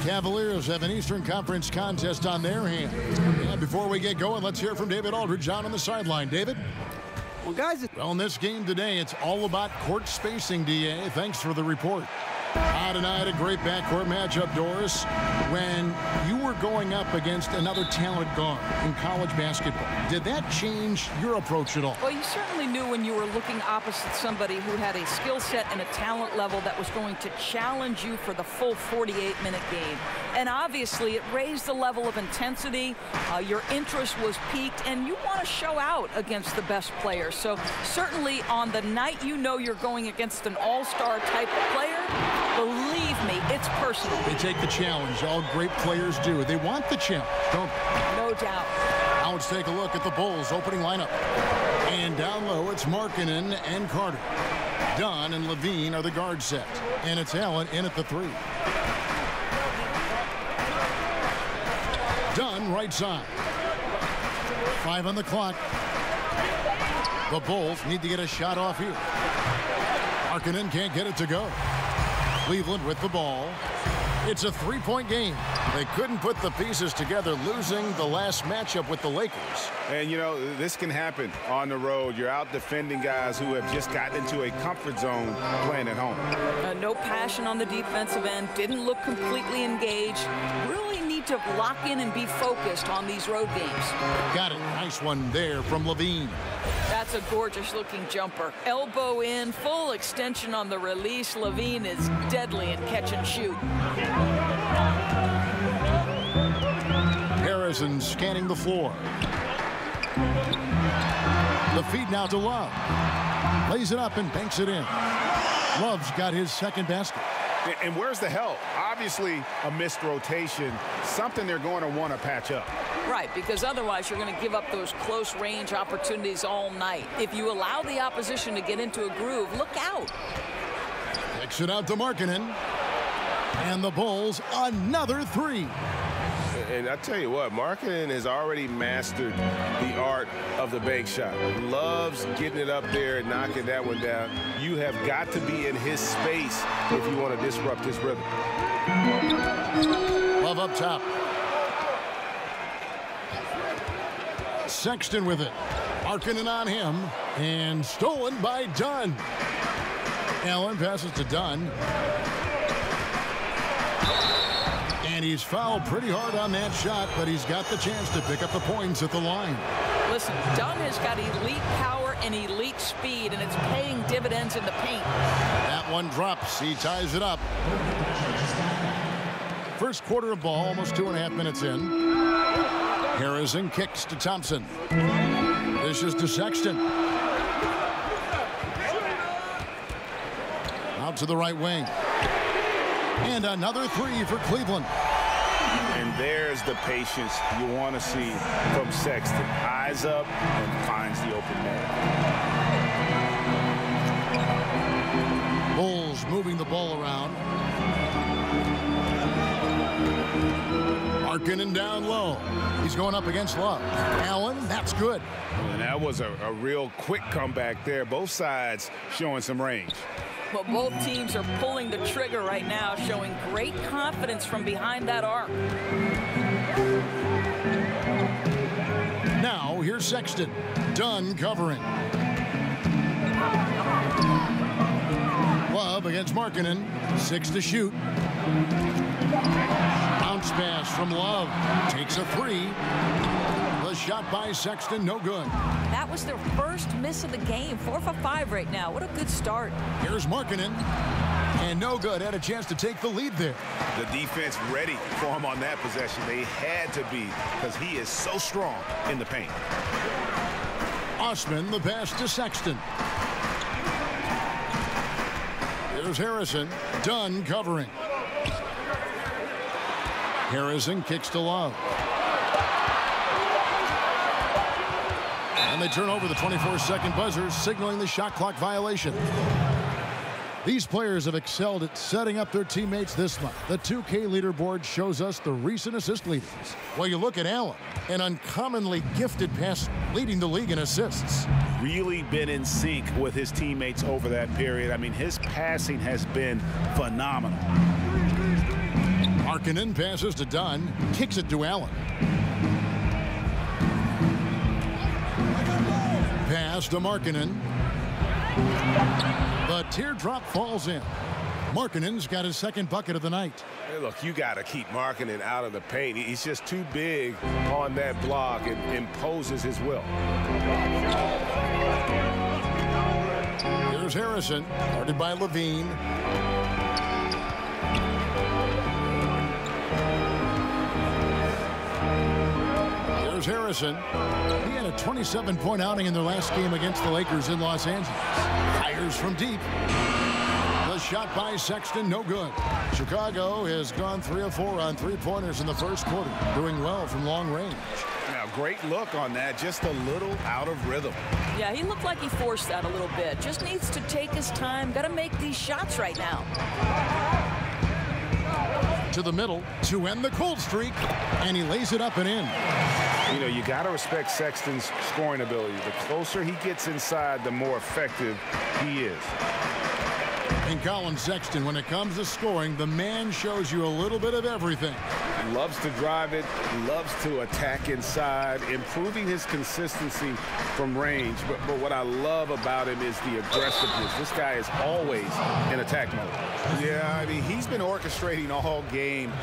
Cavaliers have an Eastern Conference contest on their hands. And before we get going, let's hear from David Aldridge on the sideline. David? Well, guys, in this game today, it's all about court spacing, DA. Thanks for the report. Tonight, a great backcourt matchup, Doris, when you were going up against another talented guard in college basketball. Did that change your approach at all? Well, you certainly knew when you were looking opposite somebody who had a skill set and a talent level that was going to challenge you for the full 48-minute game. And obviously, it raised the level of intensity. Your interest was piqued, and you want to show out against the best players. So certainly on the night you know you're going against an all-star type of player, believe me, it's personal. They take the challenge. All great players do. They want the challenge, don't they? No doubt. Now let's take a look at the Bulls' opening lineup. And down low, it's Markkanen and Carter. Dunn and Levine are the guard set. And it's Allen in at the 3. Dunn right side. 5 on the clock. The Bulls need to get a shot off here. Markkanen can't get it to go. Cleveland with the ball. It's a 3-point game. They couldn't put the pieces together, losing the last matchup with the Lakers. And, you know, this can happen on the road. You're out defending guys who have just gotten into a comfort zone playing at home. No passion on the defensive end. Didn't look completely engaged. Really need to lock in and be focused on these road games. Got it. Nice one there from Levine. That's a gorgeous-looking jumper. Elbow in, full extension on the release. Levine is deadly in catch and shoot. Harrison scanning the floor. The feed now to Love. Lays it up and banks it in. Love's got his second basket. And where's the help? Obviously, a missed rotation, something they're going to want to patch up. Right, because otherwise you're going to give up those close-range opportunities all night. If you allow the opposition to get into a groove, look out. Kicks it out to Markkanen. And the Bulls, another 3. And I tell you what, Markkanen has already mastered the art of the bank shot. Loves getting it up there and knocking that one down. You have got to be in his space if you want to disrupt his rhythm. Love up top. Sexton with it. Markkanen on him. And stolen by Dunn. Allen passes to Dunn. And he's fouled pretty hard on that shot, but he's got the chance to pick up the points at the line. Listen, Dunn has got elite power and elite speed, and it's paying dividends in the paint. That one drops. He ties it up. First quarter of ball, almost 2.5 minutes in. Harrison kicks to Thompson. This is to Sexton. Out to the right wing. And another 3 for Cleveland. And there's the patience you want to see from Sexton. Eyes up and finds the open man. Bulls moving the ball around. Markkanen down low. He's going up against Love. Allen, that's good. And that was a real quick comeback there. Both sides showing some range. But both teams are pulling the trigger right now, showing great confidence from behind that arc. Now, here's Sexton. Dunn covering. Love against Markkanen. 6 to shoot. Bounce pass from Love. Takes a 3. The shot by Sexton, no good. That was their first miss of the game. 4 for 5 right now. What a good start. Here's Markkanen. And no good. Had a chance to take the lead there. The defense ready for him on that possession. They had to be, because he is so strong in the paint. Osman, the pass to Sexton. Here's Harrison. Dunn covering. Harrison kicks to Love. And they turn over the 24-second buzzer, signaling the shot clock violation. These players have excelled at setting up their teammates this month. The 2K leaderboard shows us the recent assist leaders. Well, you look at Allen, an uncommonly gifted passer, leading the league in assists. Really been in sync with his teammates over that period. I mean, his passing has been phenomenal. Markkanen passes to Dunn, kicks it to Allen. Pass to Markkanen. The teardrop falls in. Markkanen's got his second bucket of the night. Hey, look, you got to keep Markkanen out of the paint. He's just too big on that block and imposes his will. Here's Harrison, guarded by Levine. Here's Harrison. He had a 27-point outing in their last game against the Lakers in Los Angeles. Fires from deep. The shot by Sexton, no good. Chicago has gone 3 of 4 on three-pointers in the first quarter, doing well from long range. Now, great look on that, just a little out of rhythm. Yeah, he looked like he forced that a little bit. Just needs to take his time. Got to make these shots right now. To the middle to end the cold streak, and he lays it up and in. You know, you got to respect Sexton's scoring ability. The closer he gets inside, the more effective he is. And Colin Sexton, when it comes to scoring, the man shows you a little bit of everything. Loves to drive it, loves to attack inside, improving his consistency from range. But what I love about him is the aggressiveness. This guy is always in attack mode. Yeah, I mean, he's been orchestrating all game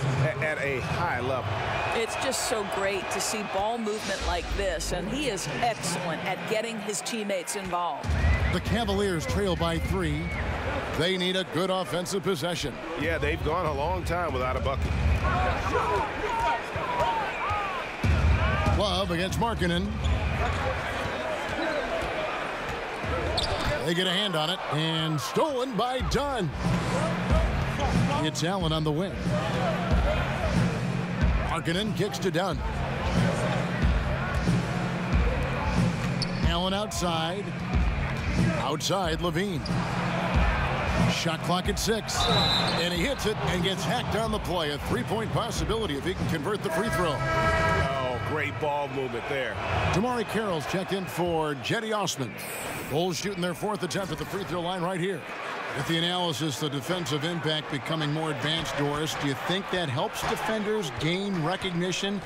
at a high level. It's just so great to see ball movement like this, and he is excellent at getting his teammates involved. The Cavaliers trail by 3. They need a good offensive possession. Yeah, they've gone a long time without a bucket. Love against Markkanen. They get a hand on it, and stolen by Dunn. It's Allen on the wing. Markkanen kicks to Dunn. Allen outside. Outside, Levine. Shot clock at 6. And he hits it and gets hacked on the play. A three-point possibility if he can convert the free throw. Oh, great ball movement there. Damari Carroll's checked in for Jetty Osman. Bulls shooting their 4th attempt at the free throw line right here. With the analysis, the defensive impact becoming more advanced, Doris, do you think that helps defenders gain recognition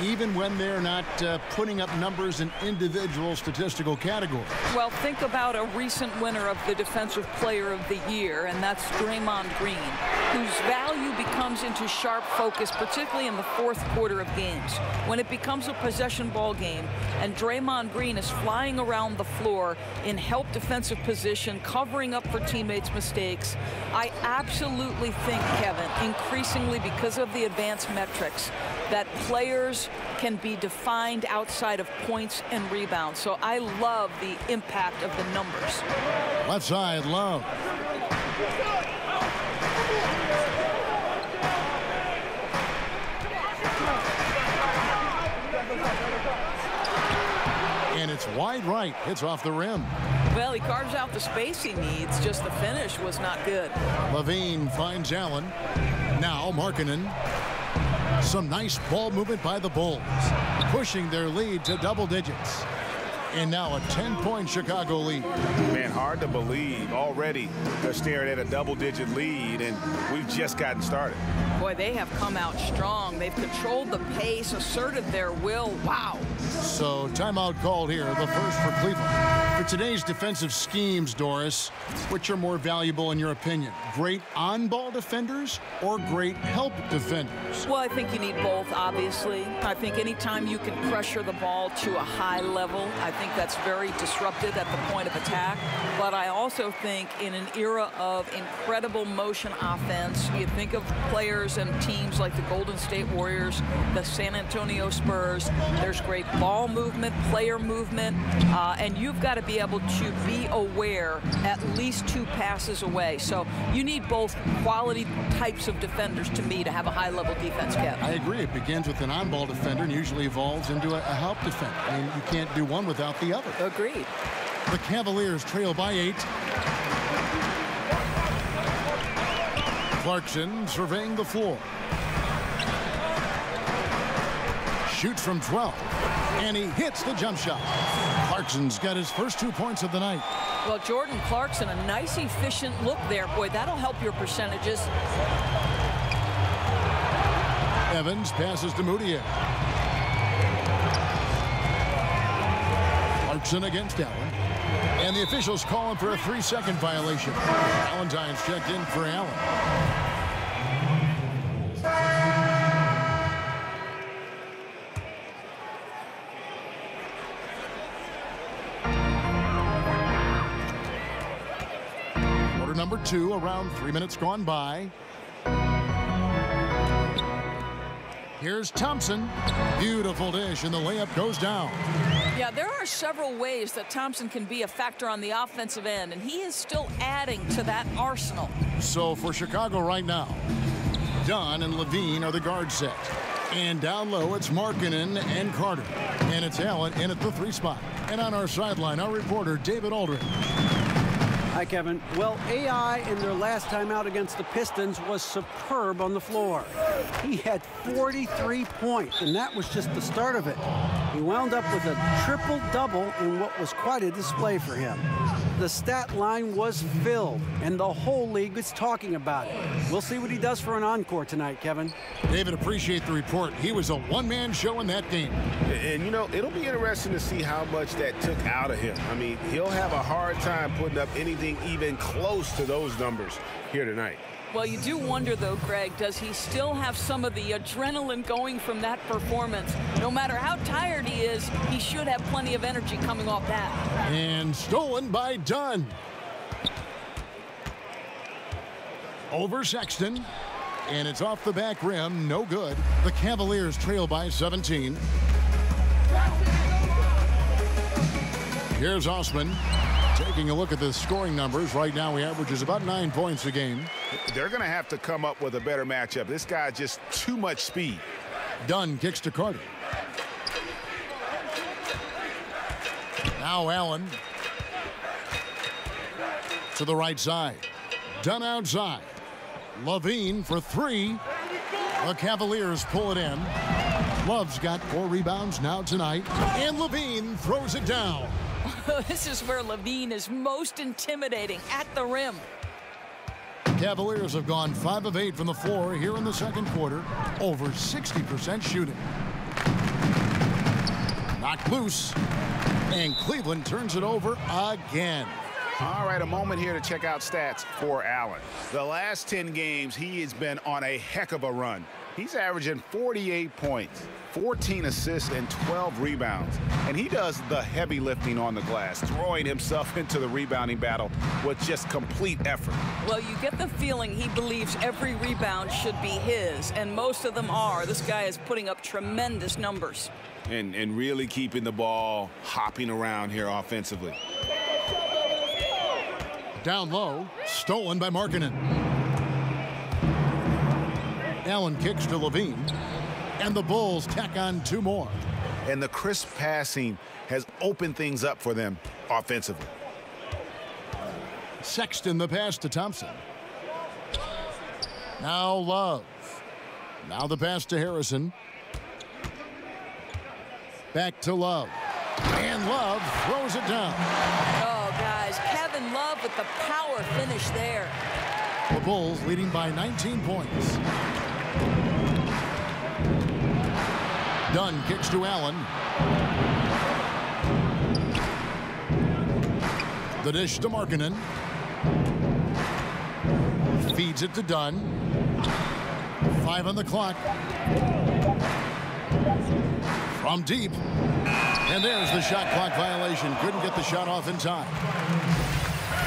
even when they're not putting up numbers in individual statistical categories? Well, think about a recent winner of the Defensive Player of the Year, and that's Draymond Green, whose value becomes into sharp focus, particularly in the 4th quarter of games. When it becomes a possession ball game and Draymond Green is flying around the floor in help defensive position, covering up for teammates' mistakes, I absolutely think, Kevin, increasingly because of the advanced metrics, that players can be defined outside of points and rebounds. So I love the impact of the numbers. Left side, Love. And it's wide right. It's off the rim. Well, he carves out the space he needs. Just the finish was not good. Levine finds Allen. Now Markkanen. Some nice ball movement by the Bulls, pushing their lead to double digits. And now a 10-point Chicago lead. Man, hard to believe. Already they're staring at a double-digit lead, and we've just gotten started. Boy, they have come out strong. They've controlled the pace, asserted their will. Wow. So timeout called here, the first for Cleveland. For today's defensive schemes, Doris, which are more valuable in your opinion? Great on-ball defenders or great help defenders? Well, I think you need both, obviously. I think anytime you can pressure the ball to a high level, I think that's very disruptive at the point of attack. But I also think in an era of incredible motion offense, you think of players and teams like the Golden State Warriors, the San Antonio Spurs, there's great ball movement, player movement, and you've got to be able to be aware at least 2 passes away. So you need both quality types of defenders, to me, to have a high-level defense, Kev. I agree. It begins with an on-ball defender and usually evolves into a help defender. I mean, you can't do one without the other. Agreed. The Cavaliers trail by 8. Clarkson surveying the floor. Shoots from 12. And he hits the jump shot. Clarkson's got his first 2 points of the night. Well, Jordan Clarkson, a nice, efficient look there. Boy, that'll help your percentages. Evans passes to Moutier. Clarkson against Allen. And the officials calling for a 3-second violation. Valentine's checked in for Allen. Quarter number 2, around 3 minutes gone by. Here's Thompson. Beautiful dish, and the layup goes down. Yeah, there are several ways that Thompson can be a factor on the offensive end, and he is still adding to that arsenal. So for Chicago right now, Dunn and Levine are the guard set. And down low, it's Markkanen and Carter. And it's Allen in at the 3 spot. And on our sideline, our reporter, David Aldridge. Hi, Kevin. Well, AI in their last time out against the Pistons was superb on the floor. He had 43 points, and that was just the start of it. He wound up with a triple-double in what was quite a display for him. The stat line was filled, and the whole league is talking about it. We'll see what he does for an encore tonight, Kevin. David, appreciate the report. He was a one-man show in that game. And, you know, it'll be interesting to see how much that took out of him. I mean, he'll have a hard time putting up anything even close to those numbers here tonight. Well, you do wonder, though, Greg, does he still have some of the adrenaline going from that performance? No matter how tired he is, he should have plenty of energy coming off that. And stolen by Dunn. Over Sexton. And it's off the back rim. No good. The Cavaliers trail by 17. Here's Osman. Taking a look at the scoring numbers, right now he averages about 9 points a game. They're going to have to come up with a better matchup. This guy just too much speed. Dunn kicks to Carter. Now Allen to the right side. Dunn outside. Levine for 3. The Cavaliers pull it in. Love's got 4 rebounds now tonight. And Levine throws it down. This is where Levine is most intimidating, at the rim. Cavaliers have gone 5 of 8 from the floor here in the second quarter. Over 60% shooting. Knocked loose. And Cleveland turns it over again. All right, a moment here to check out stats for Allen. The last 10 games, he has been on a heck of a run. He's averaging 48 points, 14 assists, and 12 rebounds. And he does the heavy lifting on the glass, throwing himself into the rebounding battle with just complete effort. Well, you get the feeling he believes every rebound should be his, and most of them are. This guy is putting up tremendous numbers. And really keeping the ball hopping around here offensively. Down low, stolen by Markkanen. Allen kicks to Levine, and the Bulls tack on 2 more. And the crisp passing has opened things up for them offensively. Sexton the pass to Thompson. Now Love. Now the pass to Harrison. Back to Love. And Love throws it down. Oh, guys, Kevin Love with the power finish there. The Bulls leading by 19 points. Dunn kicks to Allen. The dish to Markkanen. Feeds it to Dunn. 5 on the clock. From deep. And there's the shot clock violation. Couldn't get the shot off in time.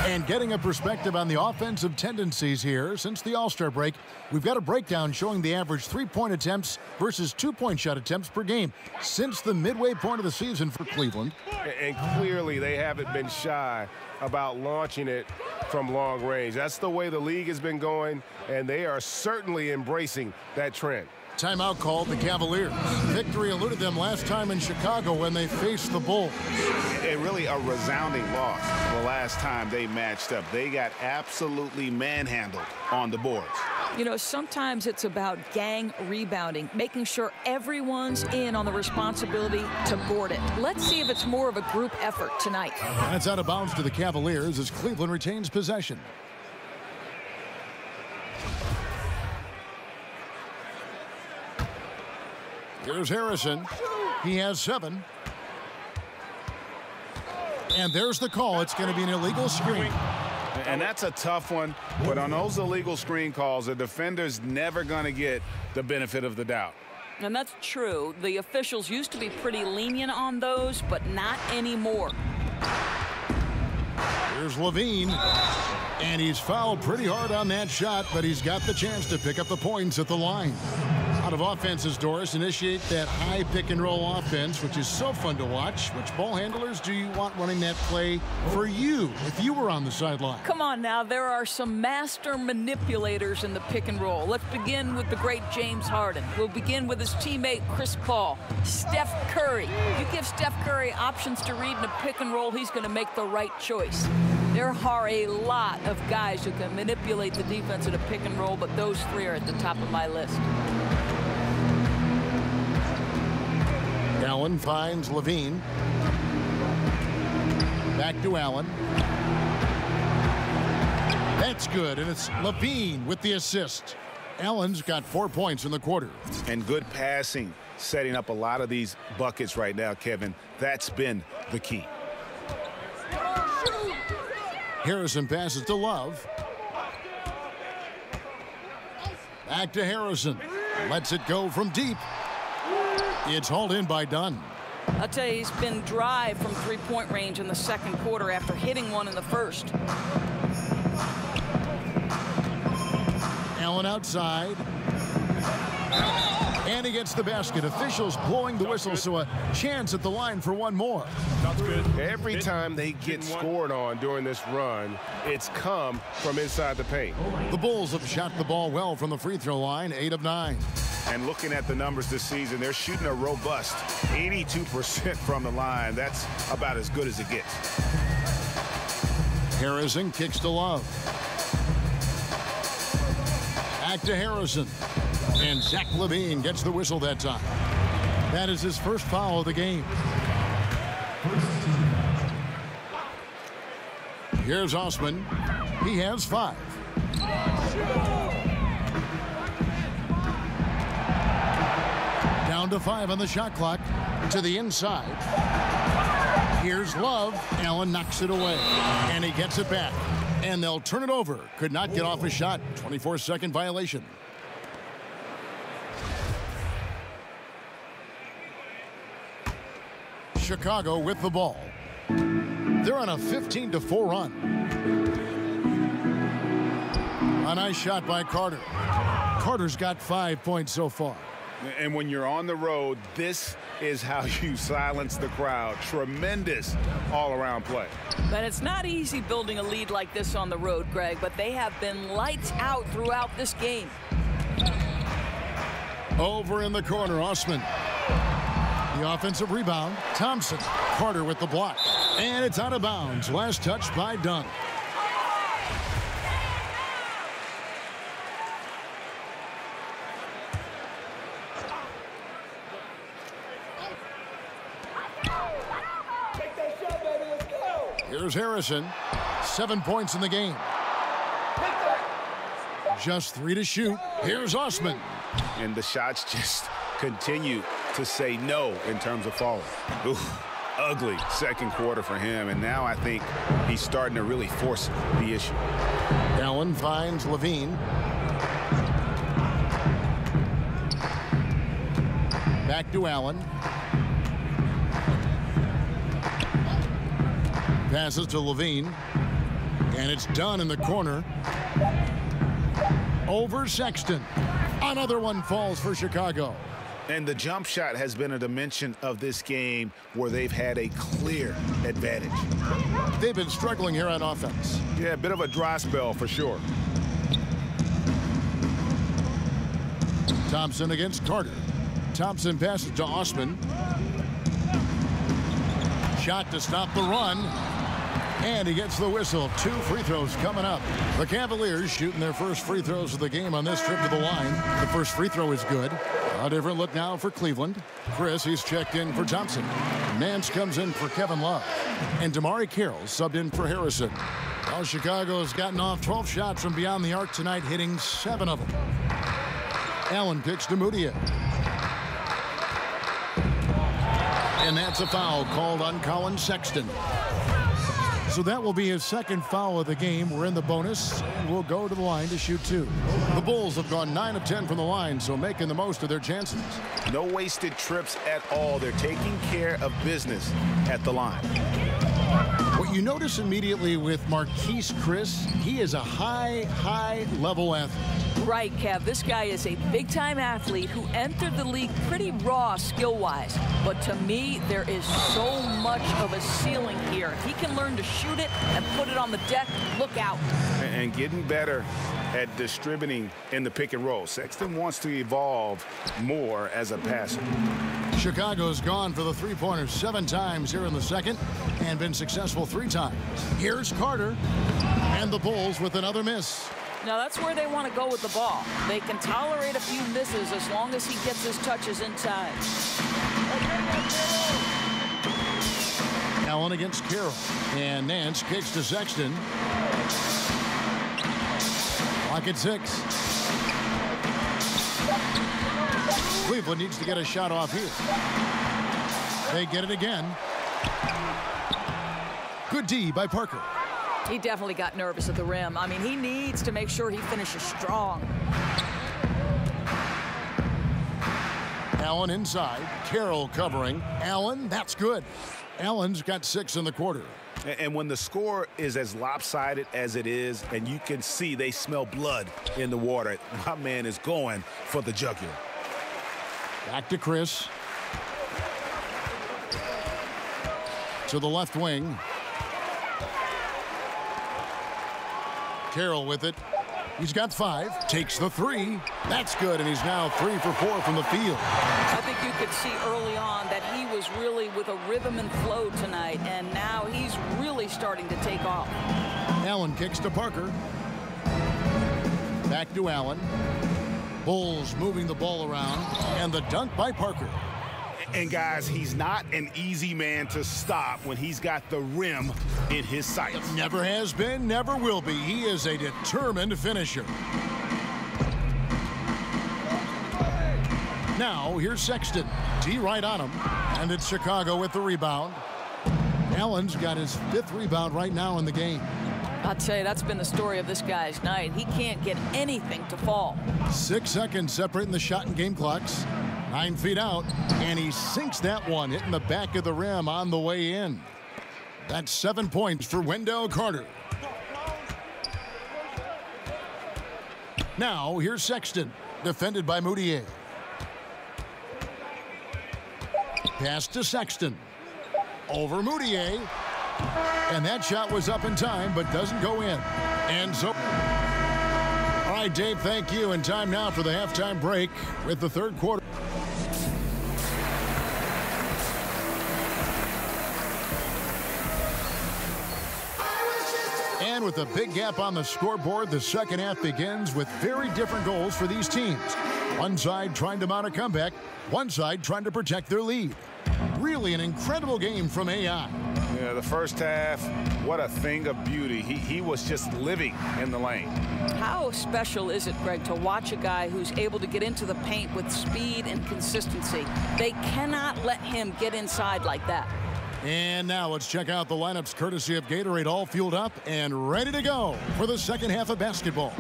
And getting a perspective on the offensive tendencies here since the All-Star break, we've got a breakdown showing the average 3-point attempts versus 2-point shot attempts per game since the midway point of the season for Cleveland. And clearly they haven't been shy about launching it from long range. That's the way the league has been going, and they are certainly embracing that trend. Timeout called the Cavaliers. Victory eluded them last time in Chicago when they faced the Bulls. And really a resounding loss the last time they matched up. They got absolutely manhandled on the boards. You know, sometimes it's about gang rebounding, making sure everyone's in on the responsibility to board it. Let's see if it's more of a group effort tonight. That's out of bounds to the Cavaliers as Cleveland retains possession. Here's Harrison. He has 7. And there's the call. It's going to be an illegal screen. And that's a tough one. But on those illegal screen calls, the defender's never going to get the benefit of the doubt. And that's true. The officials used to be pretty lenient on those, but not anymore. Here's Levine. And he's fouled pretty hard on that shot, but he's got the chance to pick up the points at the line. Out of offenses, Doris, initiate that high pick-and-roll offense, which is so fun to watch. Which ball handlers do you want running that play for you if you were on the sideline? Come on now, there are some master manipulators in the pick-and-roll. Let's begin with the great James Harden. We'll begin with his teammate Chris Paul. Steph Curry. You give Steph Curry options to read in a pick-and-roll, he's going to make the right choice. There are a lot of guys who can manipulate the defense in a pick-and-roll, but those 3 are at the top of my list. Allen finds Levine. Back to Allen. That's good, and it's Levine with the assist. Allen's got 4 points in the quarter. And good passing, setting up a lot of these buckets right now, Kevin. That's been the key. Harrison passes to Love. Back to Harrison. Lets it go from deep. It's hauled in by Dunn. I'll tell you, he's been dry from three-point range in the second quarter after hitting one in the first. Allen outside. And he gets the basket. Officials blowing the whistle, so a chance at the line for one more. That's good. Every time they get scored on during this run, it's come from inside the paint. The Bulls have shot the ball well from the free throw line, 8 of 9. And looking at the numbers this season, they're shooting a robust 82% from the line. That's about as good as it gets. Harrison kicks to Love. Back to Harrison. And Zach Levine gets the whistle that time. That is his first foul of the game. Here's Osman. He has 5. Down to 5 on the shot clock. To the inside. Here's Love. Allen knocks it away. And he gets it back. And they'll turn it over. Could not get off a shot. 24-second violation. Chicago with the ball. They're on a 15-4 run. A nice shot by Carter. Carter's got 5 points so far. And when you're on the road, this is how you silence the crowd. Tremendous all-around play. But it's not easy building a lead like this on the road, Greg, but they have been lights out throughout this game. Over in the corner, Osman. The offensive rebound, Thompson. Carter with the block. And it's out of bounds. Last touch by Dunn. Here's Harrison. 7 points in the game. Just 3 to shoot. Here's Osman. And the shots just continue to say no in terms of falling. Oof, ugly second quarter for him, and now I think he's starting to really force the issue. Allen finds Levine. Back to Allen. Passes to Levine. And it's done in the corner. Over Sexton. Another one falls for Chicago. And the jump shot has been a dimension of this game where they've had a clear advantage. They've been struggling here on offense. Yeah, a bit of a dry spell for sure. Thompson against Carter. Thompson passes to Osman. Shot to stop the run. And he gets the whistle. 2 free throws coming up. The Cavaliers shooting their first free throws of the game on this trip to the line. The first free throw is good. A different look now for Cleveland. Chris, he's checked in for Thompson. Nance comes in for Kevin Love. And Damari Carroll subbed in for Harrison. Well, Chicago has gotten off 12 shots from beyond the arc tonight, hitting 7 of them. Allen kicks to Mudia. And that's a foul called on Colin Sexton. So that will be his second foul of the game. We're in the bonus, and we'll go to the line to shoot 2. The Bulls have gone 9 of 10 from the line, so making the most of their chances. No wasted trips at all. They're taking care of business at the line. What you notice immediately with Marquise Chris, he is a high-level athlete. Right, Kev. This guy is a big-time athlete who entered the league pretty raw skill-wise. But to me, there is so much of a ceiling here. If he can learn to shoot it and put it on the deck, look out. And getting better at distributing in the pick and roll. Sexton wants to evolve more as a passer. Chicago's gone for the three-pointer 7 times here in the second and been successful 3 times. Here's Carter, and the Bulls with another miss. Now that's where they want to go with the ball. They can tolerate a few misses as long as he gets his touches inside. Allen against Carroll, and Nance kicks to Sexton. Clock at 6. Cleveland needs to get a shot off here. They get it again. Good D by Parker. He definitely got nervous at the rim. I mean, he needs to make sure he finishes strong. Allen inside. Carroll covering. Allen, that's good. Allen's got 6 in the quarter. And when the score is as lopsided as it is, and you can see they smell blood in the water, my man is going for the jugular. Back to Chris. To the left wing. Carroll with it. He's got 5. Takes the 3. That's good, and he's now 3 for 4 from the field. I think you could see early on that he was really with a rhythm and flow tonight, and now he's really starting to take off. Allen kicks to Parker. Back to Allen. Bulls moving the ball around, and the dunk by Parker. And guys, he's not an easy man to stop when he's got the rim in his sights. Never has been, never will be. He is a determined finisher. Now, here's Sexton. D right on him, and it's Chicago with the rebound. Allen's got his 5th rebound right now in the game. I'll tell you, that's been the story of this guy's night. He can't get anything to fall. 6 seconds separating the shot and game clocks. 9 feet out, and he sinks that one, hitting the back of the rim on the way in. That's 7 points for Wendell Carter. Now, here's Sexton, defended by Moutier. Pass to Sexton. Over Moutier. And that shot was up in time, but doesn't go in. And so... All right, Dave, thank you. And time now for the halftime break with the 3rd quarter. And with a big gap on the scoreboard, the second half begins with very different goals for these teams. One side trying to mount a comeback, one side trying to protect their lead. Really an incredible game from AI. Yeah, the first half, what a thing of beauty. He was just living in the lane. How special is it, Greg, to watch a guy who's able to get into the paint with speed and consistency? They cannot let him get inside like that. And now let's check out the lineups courtesy of Gatorade, all fueled up and ready to go for the second half of basketball.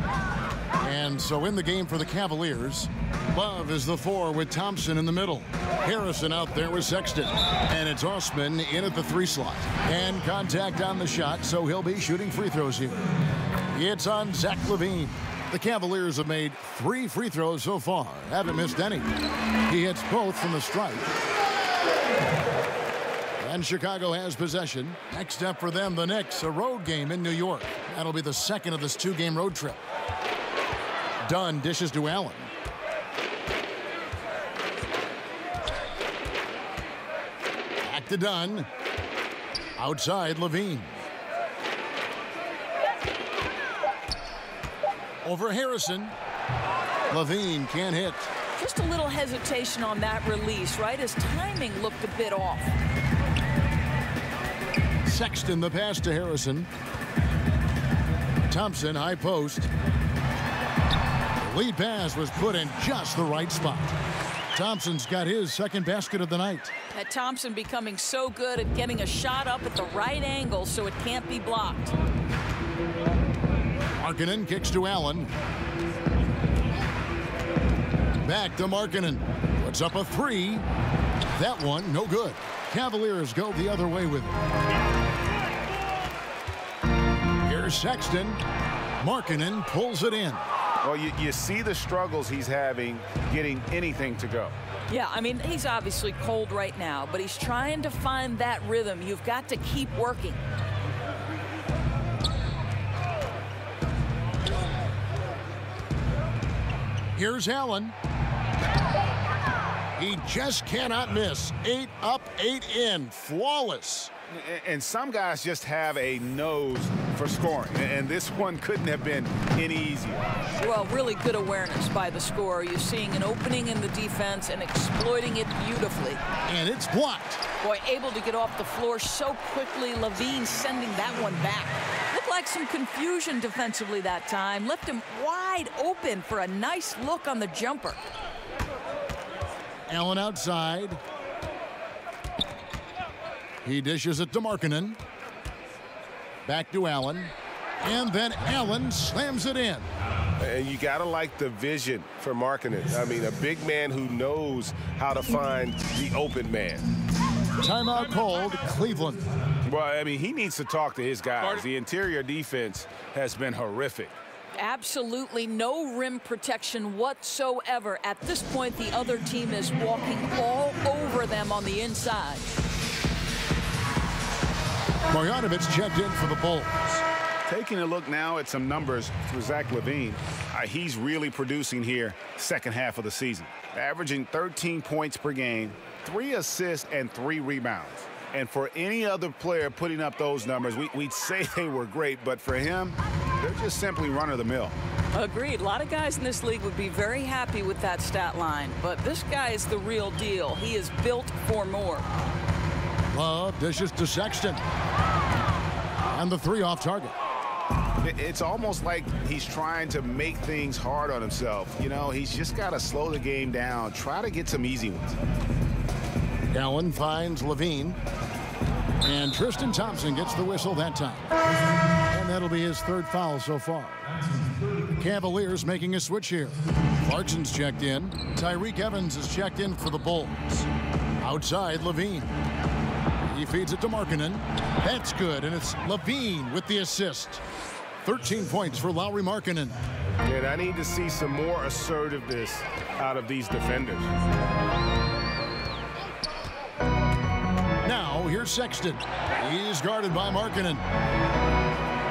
And so in the game for the Cavaliers, Love is the 4 with Thompson in the middle. Harrison out there with Sexton. And it's Osman in at the 3 slot. And contact on the shot, so he'll be shooting free throws here. It's on Zach LaVine. The Cavaliers have made 3 free throws so far. Haven't missed any. He hits both from the stripe. And Chicago has possession. Next up for them, the Knicks, a road game in New York. That'll be the second of this 2-game road trip. Dunn dishes to Allen. Back to Dunn. Outside, LaVine. Over Harrison. LaVine can't hit. Just a little hesitation on that release, right? His timing looked a bit off. Sexton, the pass to Harrison. Thompson, high post. The lead pass was put in just the right spot. Thompson's got his second basket of the night. Thompson becoming so good at getting a shot up at the right angle so it can't be blocked. Markkanen kicks to Allen. Back to Markkanen. Puts up a three. That one, no good. Cavaliers go the other way with it. Here's Sexton. Markkanen pulls it in. Well, you see the struggles he's having getting anything to go. Yeah, I mean, he's obviously cold right now, but he's trying to find that rhythm. You've got to keep working. Here's Allen. He just cannot miss. 8 up, 8 in. Flawless. And some guys just have a nose for scoring, and this one couldn't have been any easier. Well, really good awareness by the scorer. You're seeing an opening in the defense and exploiting it beautifully. And it's blocked. Boy, able to get off the floor so quickly. Levine sending that one back. Looked like some confusion defensively that time. Left him wide open for a nice look on the jumper. Allen outside. He dishes it to Markkanen. Back to Allen. And then Allen slams it in. And you got to like the vision for Markkanen. I mean, a big man who knows how to find the open man. Timeout called, Cleveland. Well, I mean, he needs to talk to his guys. The interior defense has been horrific. Absolutely no rim protection whatsoever. At this point, the other team is walking all over them on the inside. Marjanovic checked in for the Bulls. Taking a look now at some numbers for Zach LaVine. He's really producing here second half of the season. Averaging 13 points per game, 3 assists, and 3 rebounds. And for any other player putting up those numbers, we'd say they were great, but for him, they're just simply run-of-the-mill. Agreed. A lot of guys in this league would be very happy with that stat line, but this guy is the real deal. He is built for more. Love dishes to Sexton. And the three off target. It's almost like he's trying to make things hard on himself. You know, he's just got to slow the game down, try to get some easy ones. Allen finds Levine. And Tristan Thompson gets the whistle that time. And that'll be his third foul so far. Cavaliers making a switch here. Clarkson's checked in. Tyreke Evans is checked in for the Bulls. Outside, Levine. He feeds it to Markkanen. That's good, and it's Levine with the assist. 13 points for Lauri Markkanen. And I need to see some more assertiveness out of these defenders. Now, here's Sexton. He's guarded by Markkanen.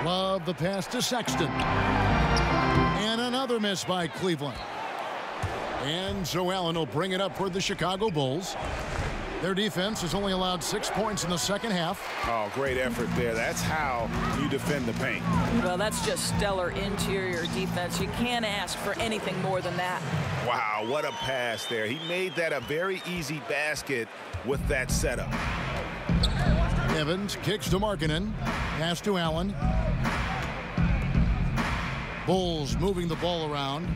Love the pass to Sexton. And another miss by Cleveland. And so Allen will bring it up for the Chicago Bulls. Their defense has only allowed 6 points in the second half. Oh, great effort there. That's how you defend the paint. Well, that's just stellar interior defense. You can't ask for anything more than that. Wow, what a pass there. He made that a very easy basket with that setup. Evans kicks to Markkanen. Pass to Allen. Bulls moving the ball around.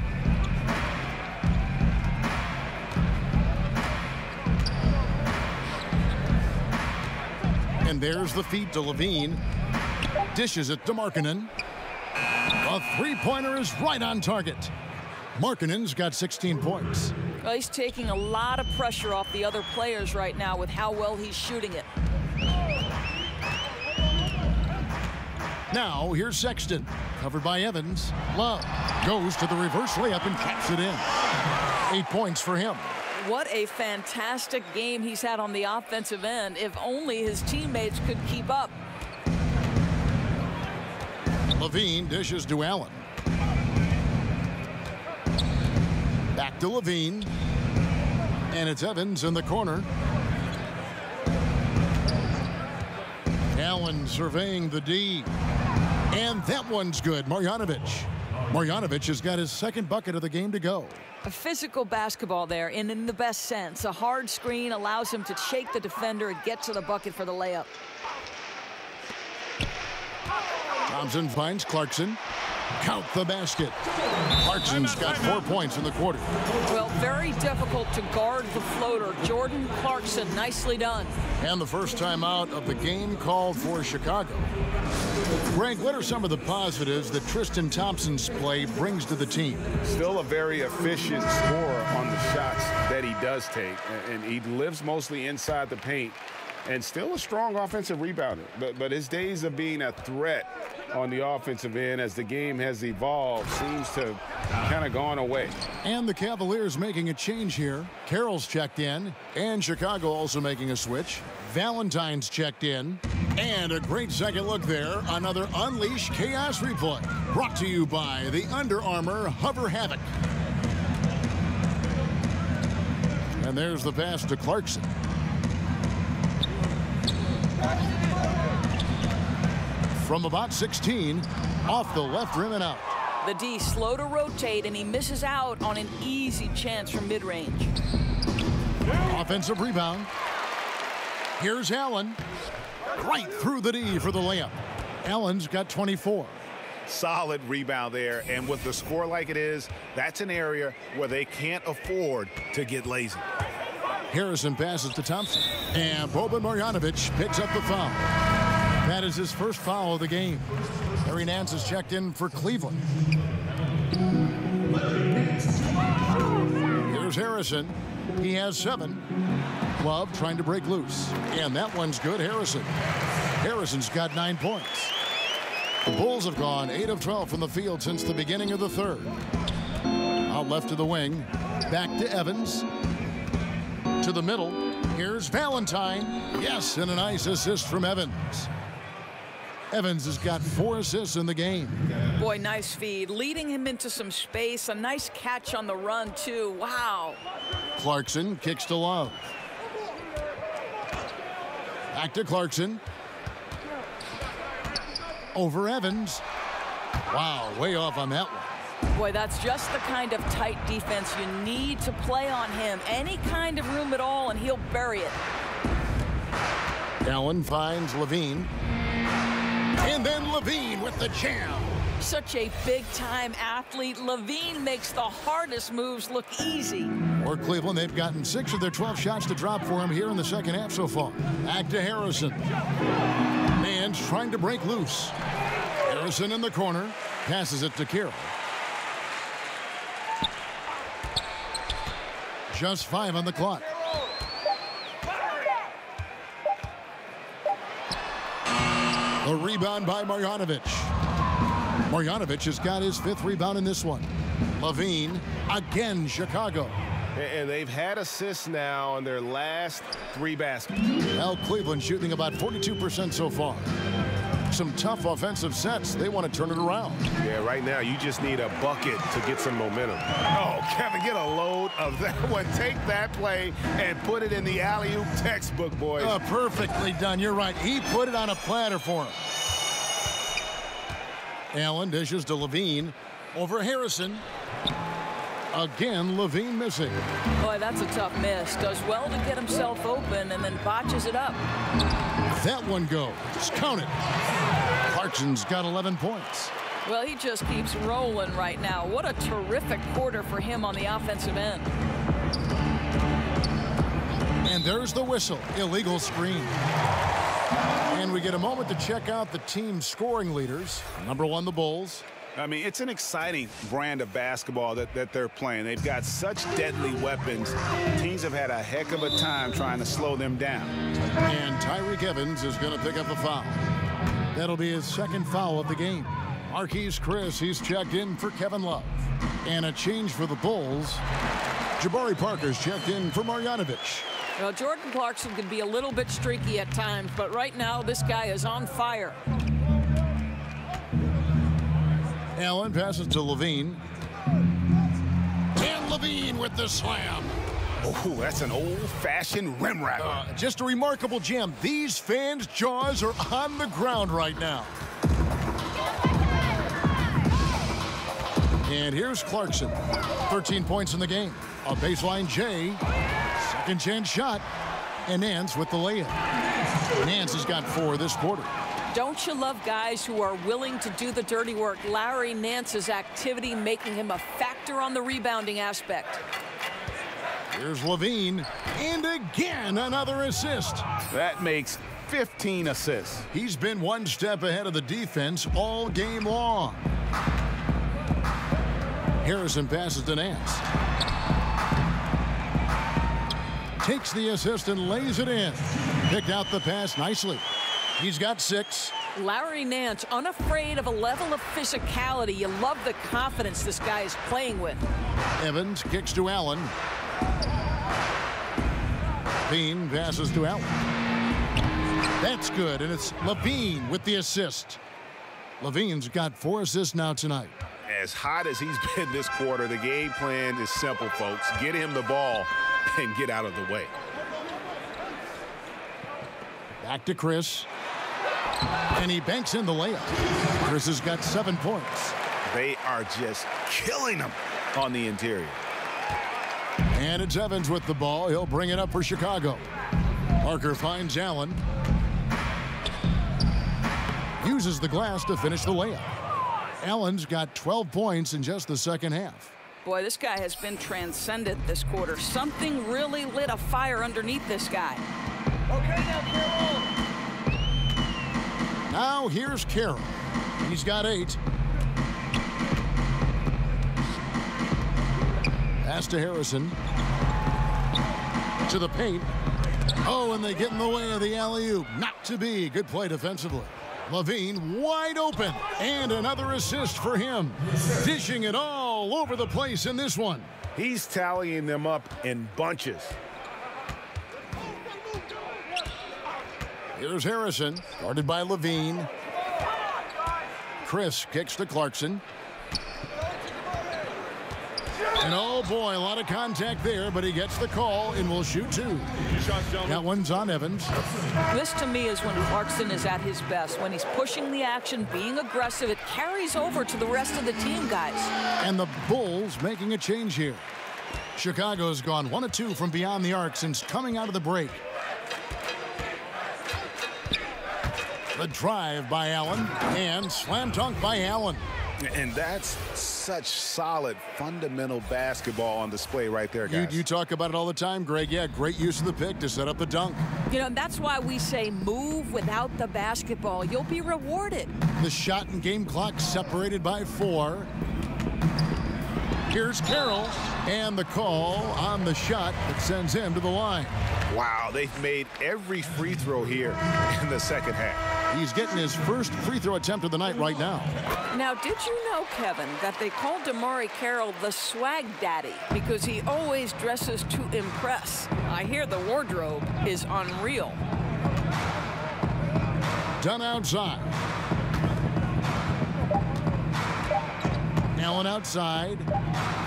And there's the feed to Levine. Dishes it to Markkanen. A three-pointer is right on target. Markkanen's got 16 points. Well, he's taking a lot of pressure off the other players right now with how well he's shooting it. Now, here's Sexton. Covered by Evans. Love goes to the reverse layup and caps it in. 8 points for him. What a fantastic game he's had on the offensive end. If only his teammates could keep up. Levine dishes to Allen. Back to Levine. And it's Evans in the corner. Allen surveying the D. And that one's good. Marjanovic. Marjanovic has got his second bucket of the game to go. A physical basketball there, and in the best sense. A hard screen allows him to shake the defender and get to the bucket for the layup. Thompson finds Clarkson. Count the basket. Clarkson's got 4 points in the quarter. Well, very difficult to guard the floater. Jordan Clarkson, nicely done. And the first time out of the game called for Chicago. Greg, what are some of the positives that Tristan Thompson's play brings to the team? Still a very efficient scorer on the shots that he does take. And he lives mostly inside the paint. And still a strong offensive rebounder. But his days of being a threat on the offensive end as the game has evolved seems to kind of gone away. And the Cavaliers making a change here. Carroll's checked in, and Chicago also making a switch. Valentine's checked in, and a great second look there. Another Unleash Chaos replay. Brought to you by the Under Armour Hover Havoc. And there's the pass to Clarkson. From about 16, off the left rim and out. The D slow to rotate, and he misses out on an easy chance from mid-range. Offensive rebound. Here's Allen. Right through the D for the layup. Allen's got 24. Solid rebound there, and with the score like it is, that's an area where they can't afford to get lazy. Harrison passes to Thompson, and Boban Marjanovic picks up the foul. That is his first foul of the game. Larry Nance is checked in for Cleveland. Here's Harrison. He has 7. Love trying to break loose, and that one's good. Harrison's got 9 points. The Bulls have gone 8 of 12 from the field since the beginning of the third. Out left to the wing, back to Evans. To the middle, here's Valentine. Yes, and a nice assist from Evans. Evans has got 4 assists in the game. Boy, nice feed, leading him into some space. A nice catch on the run, too. Wow. Clarkson kicks to Love. Back to Clarkson. Over Evans. Wow, way off on that one. Boy, that's just the kind of tight defense you need to play on him. Any kind of room at all, and he'll bury it. Allen finds Levine. And then Levine with the jam. Such a big-time athlete. Levine makes the hardest moves look easy. For Cleveland, they've gotten 6 of their 12 shots to drop for him here in the second half so far. Back to Harrison. Man's trying to break loose. Harrison in the corner. Passes it to Carroll. Just 5 on the clock. A rebound by Marjanovic. Marjanovic has got his 5th rebound in this one. Levine, again, Chicago. And they've had assists now on their last 3 baskets. Well, Cleveland shooting about 42% so far. Some tough offensive sets. They want to turn it around. Yeah, right now you just need a bucket to get some momentum. Oh, Kevin, get a load of that one. Take that play and put it in the alley-oop textbook, boys. Perfectly done. You're right. He put it on a platter for him. Allen dishes to Levine. Over Harrison. Again, Levine missing. Boy, that's a tough miss. Does well to get himself open and then botches it up. That one goes. Count it. Clarkson's got 11 points. Well, he just keeps rolling right now. What a terrific quarter for him on the offensive end. And there's the whistle. Illegal screen. And we get a moment to check out the team's scoring leaders. Number 1, the Bulls. I mean, it's an exciting brand of basketball that they're playing. They've got such deadly weapons. Teams have had a heck of a time trying to slow them down. And Tyreke Evans is going to pick up a foul. That'll be his 2nd foul of the game. Marquise Chris, he's checked in for Kevin Love. And a change for the Bulls. Jabari Parker's checked in for Marjanovic. Well, Jordan Clarkson can be a little bit streaky at times, but right now this guy is on fire. Allen passes to Levine. And Levine with the slam. Oh, that's an old-fashioned rim wrapper. Just a remarkable jam. These fans' jaws are on the ground right now. And here's Clarkson. 13 points in the game. A baseline J. Second chance shot. And Nance with the layup. Nance has got 4 this quarter. Don't you love guys who are willing to do the dirty work? Larry Nance's activity making him a factor on the rebounding aspect. Here's Levine, and again another assist. That makes 15 assists. He's been one step ahead of the defense all game long. Harrison passes to Nance. Takes the assist and lays it in. Picked out the pass nicely. He's got 6. Larry Nance, unafraid of a level of physicality. You love the confidence this guy is playing with. Evans kicks to Allen. Levine passes to Allen. That's good, and it's Levine with the assist. Levine's got 4 assists now tonight. As hot as he's been this quarter, the game plan is simple, folks. Get him the ball and get out of the way. Back to Chris. And he banks in the layup. Chris has got 7 points. They are just killing him on the interior. And it's Evans with the ball. He'll bring it up for Chicago. Parker finds Allen. Uses the glass to finish the layup. Allen's got 12 points in just the second half. Boy, this guy has been transcendent this quarter. Something really lit a fire underneath this guy. Okay, now, Carroll. Now here's Carroll. He's got 8. Pass to Harrison. To the paint. Oh, and they get in the way of the alley-oop. Not to be. Good play defensively. Levine wide open. And another assist for him. Dishing it all over the place in this one. He's tallying them up in bunches. Here's Harrison, guarded by Levine. Chris kicks to Clarkson. And oh boy, a lot of contact there, but he gets the call and will shoot 2. That one's on Evans. This to me is when Clarkson is at his best. When he's pushing the action, being aggressive, it carries over to the rest of the team, guys. And the Bulls making a change here. Chicago's gone 1 of 2 from beyond the arc since coming out of the break. The drive by Allen and slam dunk by Allen. And that's such solid fundamental basketball on display right there, guys. You talk about it all the time, Greg. Yeah, great use of the pick to set up the dunk. You know, that's why we say move without the basketball. You'll be rewarded. The shot and game clock separated by 4. Here's Carroll, and the call on the shot that sends him to the line. Wow, they've made every free throw here in the second half. He's getting his first free throw attempt of the night right now. Now, did you know, Kevin, that they called DeMarre Carroll the swag daddy because he always dresses to impress? I hear the wardrobe is unreal. Done outside. Allen outside.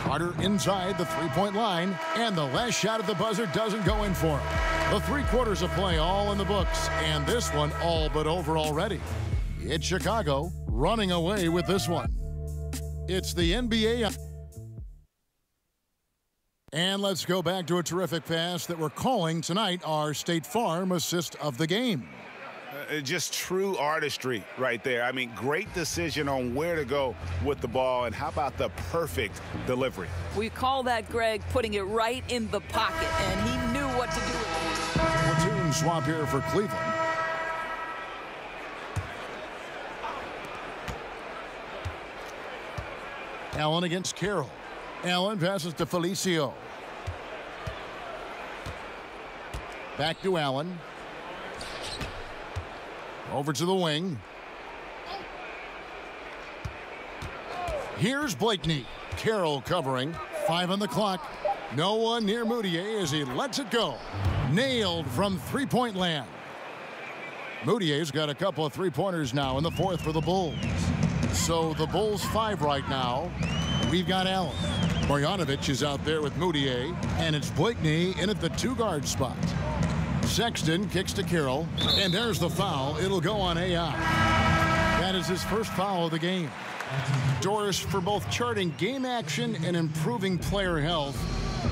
Carter inside the three-point line. And the last shot at the buzzer doesn't go in for him. The 3 quarters of play all in the books. And this one all but over already. It's Chicago running away with this one. It's the NBA. And let's go back to a terrific pass that we're calling tonight our State Farm assist of the game. Just true artistry right there. I mean, great decision on where to go with the ball, and how about the perfect delivery? We call that, Greg, putting it right in the pocket, and he knew what to do. Platoon swap here for Cleveland. Allen against Carroll. Allen passes to Felicio. Back to Allen. Over to the wing. Here's Blakeney. Carroll covering. 5 on the clock. No one near Moutier as he lets it go. Nailed from three-point land. Moutier's got a couple of three-pointers now in the 4th for the Bulls. So the Bulls 5 right now. We've got Allen. Marjanovic is out there with Moutier. And it's Blakeney in at the 2-guard spot. Sexton kicks to Carroll, and there's the foul. It'll go on AI. That is his first foul of the game. Doris, for both charting game action and improving player health,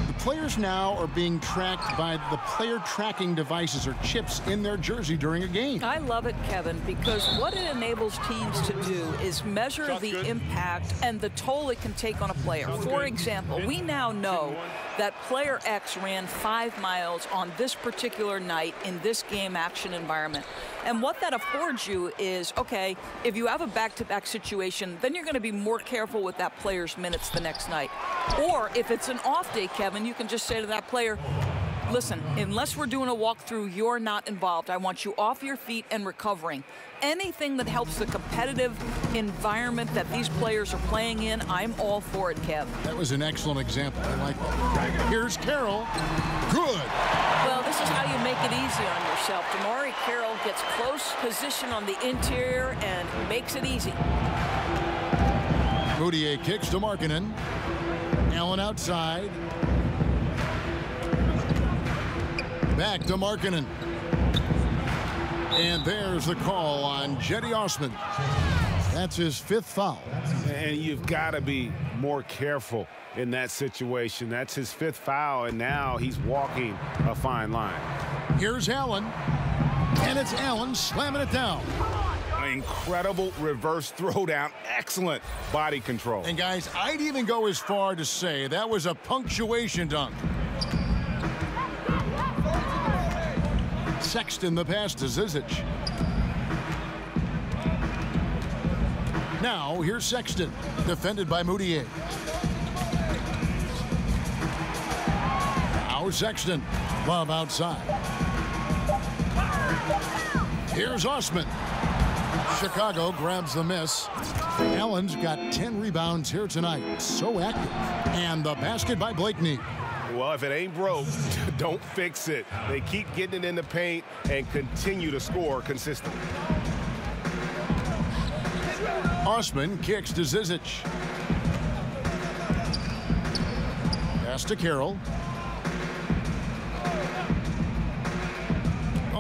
the players now are being tracked by the player tracking devices or chips in their jersey during a game. I love it, Kevin, because what it enables teams to do is measure the impact and the toll it can take on a player. For example, we now know that player X ran 5 miles on this particular night in this game action environment. And what that affords you is, okay, if you have a back-to-back situation, then you're going to be more careful with that player's minutes the next night. Or if it's an off day, Kevin, you can just say to that player, listen, unless we're doing a walkthrough, you're not involved. I want you off your feet and recovering. Anything that helps the competitive environment that these players are playing in, I'm all for it, Kev. That was an excellent example. I like that. Here's Carroll. Good. Well, this is how you make it easy on yourself. Damari Carroll gets close position on the interior and makes it easy. Moutier kicks to Markkanen. Allen outside. Back to Markkanen. And there's the call on Jetty Osman. That's his 5th foul. And you've got to be more careful in that situation. That's his 5th foul, and now he's walking a fine line. Here's Allen. And it's Allen slamming it down. Incredible reverse throwdown. Excellent body control. And guys, I'd even go as far to say that was a punctuation dunk. Sexton the pass to Zizic. Now here's Sexton, defended by Moutier. Now Sexton, Love outside. Here's Osman. Chicago grabs the miss. Allen's got 10 rebounds here tonight. So active. And the basket by Blakeney. Well, if it ain't broke, don't fix it. They keep getting it in the paint and continue to score consistently. Osman kicks to Zizic. Pass to Carroll.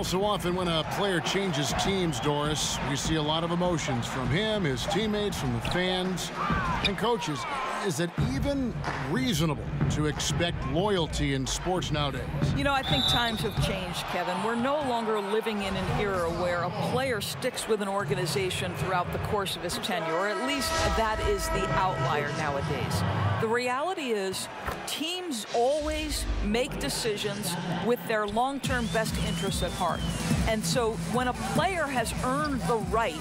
So often when a player changes teams, Doris, we see a lot of emotions from him, his teammates, from the fans, and coaches. Is it even reasonable to expect loyalty in sports nowadays? You know, I think times have changed, Kevin. We're no longer living in an era where a player sticks with an organization throughout the course of his tenure, or at least that is the outlier nowadays. The reality is teams always make decisions with their long-term best interests at heart. And so when a player has earned the right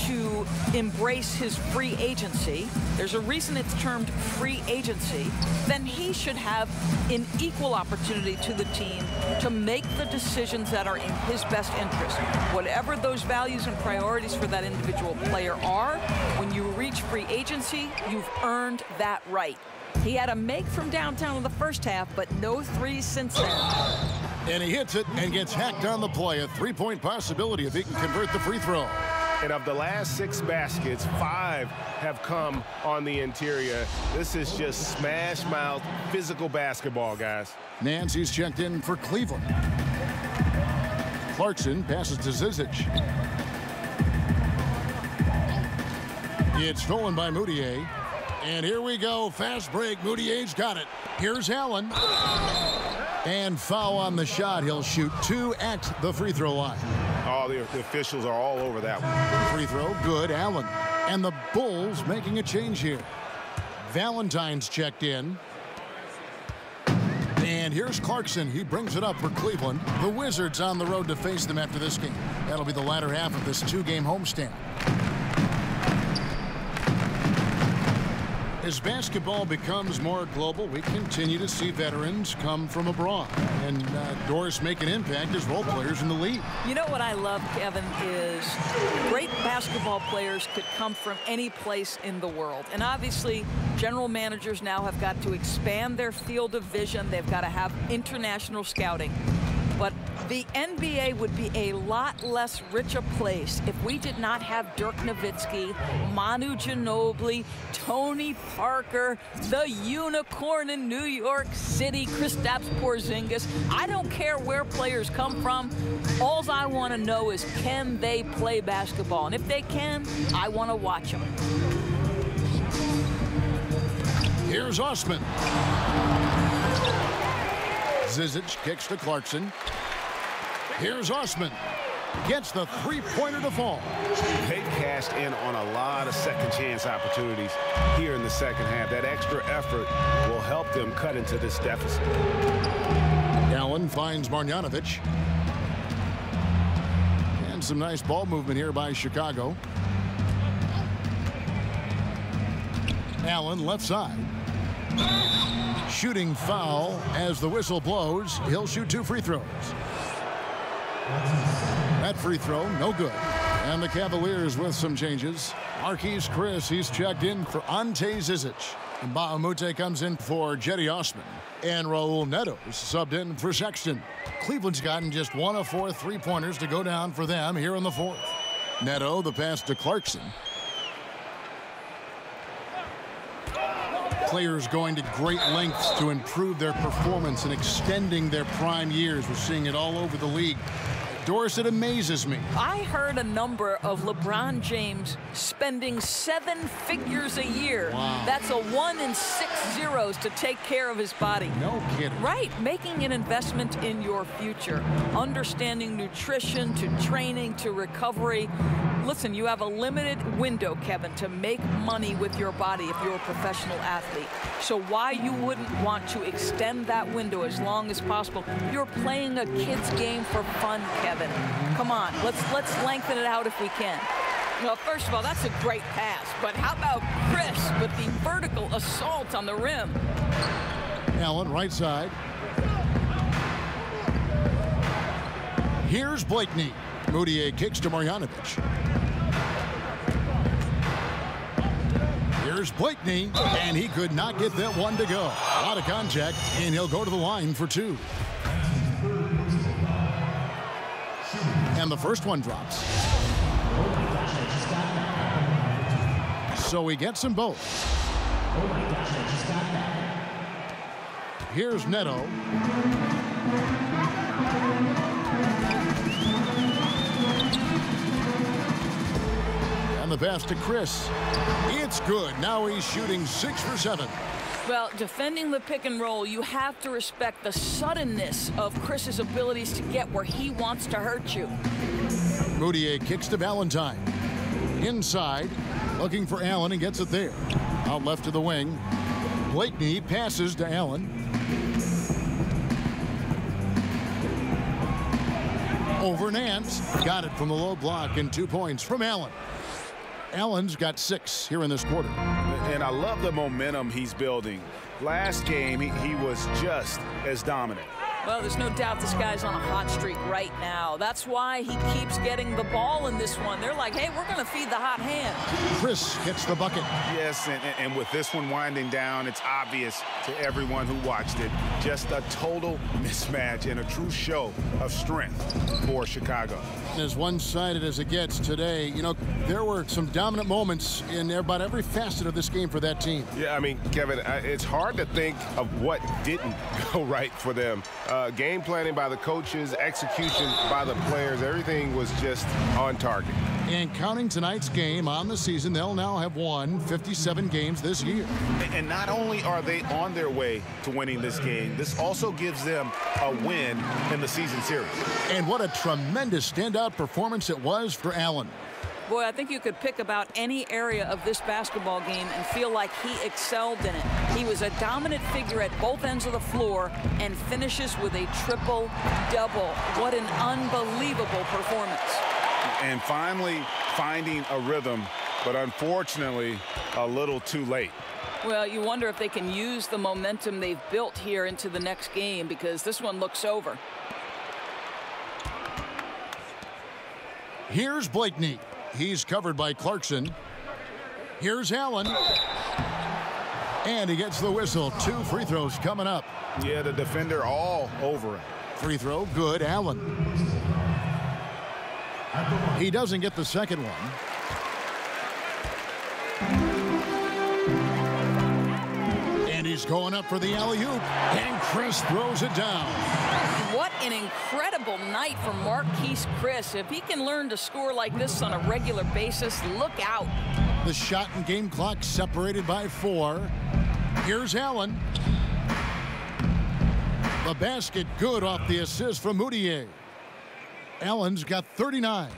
to embrace his free agency, there's a reason it's termed free agency, then he should have an equal opportunity to the team to make the decisions that are in his best interest. Whatever those values and priorities for that individual player are, when you reach free agency, you've earned that right. He had a make from downtown in the first half, but no threes since then. And he hits it and gets hacked on the play. A three-point possibility if he can convert the free throw. And of the last 6 baskets, 5 have come on the interior. This is just smash mouth physical basketball, guys. Nancy's checked in for Cleveland. Clarkson passes to Zizic. It's stolen by Moutier. And here we go. Fast break. Moutier's got it. Here's Allen. And foul on the shot. He'll shoot 2 at the free throw line. Oh, the officials are all over that one. Free throw, good. Allen. And the Bulls making a change here. Valentine's checked in. And here's Clarkson. He brings it up for Cleveland. The Wizards on the road to face them after this game. That'll be the latter half of this 2-game homestand. As basketball becomes more global, we continue to see veterans come from abroad and Doris make an impact as role players in the league. You know what I love, Kevin, is great basketball players could come from any place in the world. And obviously, general managers now have got to expand their field of vision. They've got to have international scouting. But the NBA would be a lot less rich a place if we did not have Dirk Nowitzki, Manu Ginobili, Tony Parker, the unicorn in New York City, Kristaps Porzingis. I don't care where players come from. All I want to know is, can they play basketball? And if they can, I want to watch them. Here's Osman. Zizic kicks to Clarkson. Here's Osman. Gets the three-pointer to fall. They've cashed in on a lot of second-chance opportunities here in the second half. That extra effort will help them cut into this deficit. Allen finds Marjanovic. And some nice ball movement here by Chicago. Allen left side. Shooting foul as the whistle blows. He'll shoot 2 free throws. That free throw, no good. And the Cavaliers with some changes. Marquise Chris, he's checked in for Ante Zizic. And Bahamute comes in for Jetty Osman. And Raul Neto subbed in for Sexton. Cleveland's gotten just 1 of 4 three-pointers to go down for them here in the fourth. Neto, the pass to Clarkson. Players going to great lengths to improve their performance and extending their prime years. We're seeing it all over the league. Doris, it amazes me. I heard a number of LeBron James spending 7 figures a year. Wow. That's a 1 in 6 zeros to take care of his body. No kidding. Right, making an investment in your future, understanding nutrition to training to recovery. Listen, you have a limited window, Kevin, to make money with your body if you're a professional athlete. So why you wouldn't want to extend that window as long as possible? You're playing a kid's game for fun, Kevin. Come on, let's lengthen it out if we can. Well, first of all, that's a great pass, but how about Chris with the vertical assault on the rim? Allen, right side. Here's Blakeney. Moutier kicks to Marjanovic. Here's Blakeney, and he could not get that one to go. A lot of contact, and he'll go to the line for 2. And the first one drops. So he gets them both. Here's Neto. And the pass to Chris. It's good. Now he's shooting 6 for 7. Well, defending the pick and roll, you have to respect the suddenness of Chris's abilities to get where he wants to hurt you. Moutier kicks to Valentine. Inside, looking for Allen and gets it there. Out left to the wing. Blakeney passes to Allen. Over Nance. Got it from the low block and 2 points from Allen. Allen's got 6 here in this quarter. And I love the momentum he's building. Last game, he was just as dominant. Well, there's no doubt this guy's on a hot streak right now. That's why he keeps getting the ball in this one. They're like, hey, we're going to feed the hot hand. Chris gets the bucket. Yes, and with this one winding down, it's obvious to everyone who watched it. Just a total mismatch and a true show of strength for Chicago. As one-sided as it gets today, you know, there were some dominant moments in about every facet of this game for that team. Yeah, I mean, Kevin, it's hard to think of what didn't go right for them. Game planning by the coaches, execution by the players, everything was just on target. And counting tonight's game on the season, they'll now have won 57 games this year. And not only are they on their way to winning this game, this also gives them a win in the season series. And what a tremendous standout performance it was for Allen. Boy, I think you could pick about any area of this basketball game and feel like he excelled in it. He was a dominant figure at both ends of the floor and finishes with a triple-double. What an unbelievable performance. And finally finding a rhythm, but unfortunately a little too late. Well, you wonder if they can use the momentum they've built here into the next game, because this one looks over. Here's Blakeney. He's covered by Clarkson. Here's Allen. And he gets the whistle. 2 free throws coming up. Yeah, the defender all over him. Free throw, good. Allen. He doesn't get the second one. And he's going up for the alley-oop. And Chris throws it down. What an incredible night for Marquise Chris. If he can learn to score like this on a regular basis, look out. The shot and game clock separated by 4. Here's Allen. The basket good off the assist from Moutier. Allen's got 39.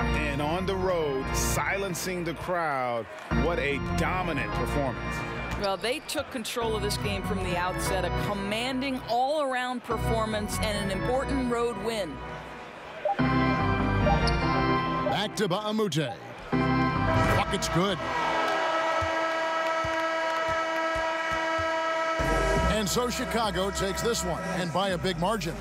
And on the road, silencing the crowd. What a dominant performance. Well, they took control of this game from the outset, a commanding all-around performance and an important road win. Back to Baamute. Bucket's good. And so Chicago takes this one, and by a big margin.